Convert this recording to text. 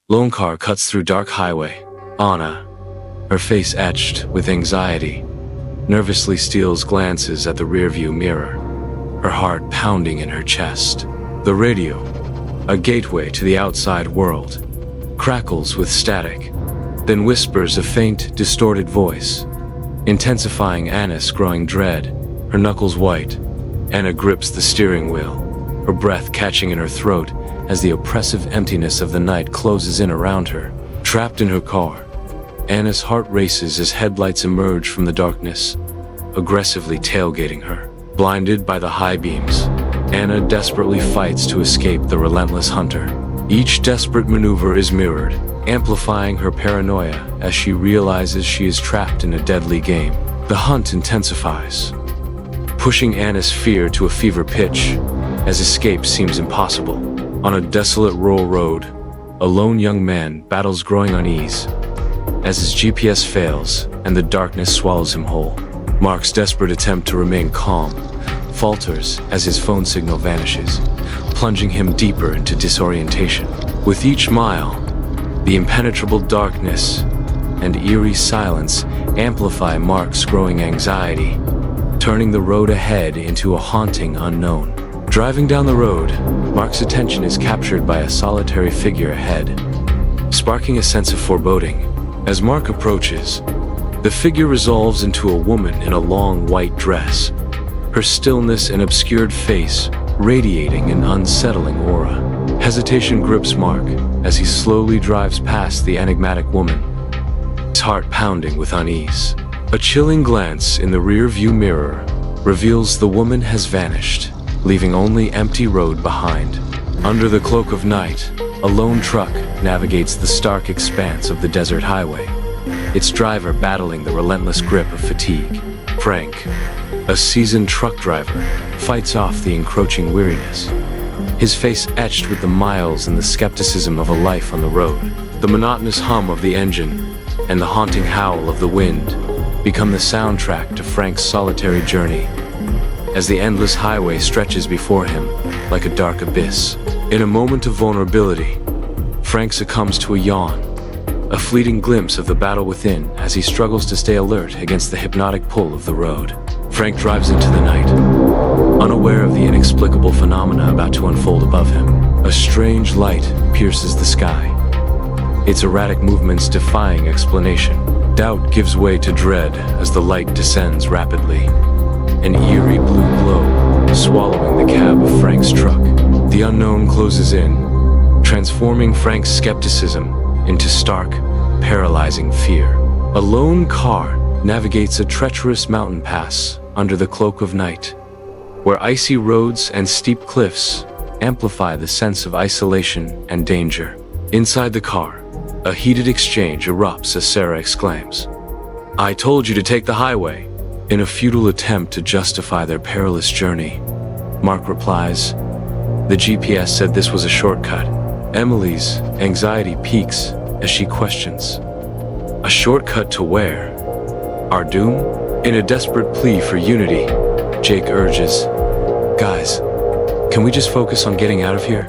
Lone car cuts through dark highway. Anna, her face etched with anxiety, nervously steals glances at the rearview mirror, her heart pounding in her chest. The radio, a gateway to the outside world, crackles with static, then whispers a faint, distorted voice, intensifying Anna's growing dread. Her knuckles white, Anna grips the steering wheel, her breath catching in her throat as the oppressive emptiness of the night closes in around her. Trapped in her car, Anna's heart races as headlights emerge from the darkness, aggressively tailgating her. Blinded by the high beams, Anna desperately fights to escape the relentless hunter. Each desperate maneuver is mirrored, amplifying her paranoia as she realizes she is trapped in a deadly game. The hunt intensifies, pushing Anna's fear to a fever pitch as escape seems impossible. On a desolate rural road, a lone young man battles growing unease as his GPS fails and the darkness swallows him whole. Mark's desperate attempt to remain calm falters as his phone signal vanishes, plunging him deeper into disorientation. With each mile, the impenetrable darkness and eerie silence amplify Mark's growing anxiety, turning the road ahead into a haunting unknown. Driving down the road, Mark's attention is captured by a solitary figure ahead, sparking a sense of foreboding. As Mark approaches, the figure resolves into a woman in a long white dress, her stillness and obscured face radiating an unsettling aura. Hesitation grips Mark as he slowly drives past the enigmatic woman, his heart pounding with unease. A chilling glance in the rear-view mirror reveals the woman has vanished, leaving only empty road behind. Under the cloak of night, a lone truck navigates the stark expanse of the desert highway, its driver battling the relentless grip of fatigue. Frank, a seasoned truck driver, fights off the encroaching weariness, his face etched with the miles and the skepticism of a life on the road. The monotonous hum of the engine and the haunting howl of the wind become the soundtrack to Frank's solitary journey, as the endless highway stretches before him like a dark abyss. In a moment of vulnerability, Frank succumbs to a yawn, a fleeting glimpse of the battle within as he struggles to stay alert against the hypnotic pull of the road. Frank drives into the night, unaware of the inexplicable phenomena about to unfold above him. A strange light pierces the sky, its erratic movements defying explanation. Doubt gives way to dread as the light descends rapidly, an eerie blue glow swallowing the cab of Frank's truck. The unknown closes in, transforming Frank's skepticism into stark, paralyzing fear. A lone car navigates a treacherous mountain pass under the cloak of night, where icy roads and steep cliffs amplify the sense of isolation and danger. Inside the car, a heated exchange erupts as Sarah exclaims, "I told you to take the highway," in a futile attempt to justify their perilous journey. Mark replies, "The GPS said this was a shortcut." Emily's anxiety peaks as she questions, "A shortcut to where? Our doom?" In a desperate plea for unity, Jake urges, "Guys, can we just focus on getting out of here?"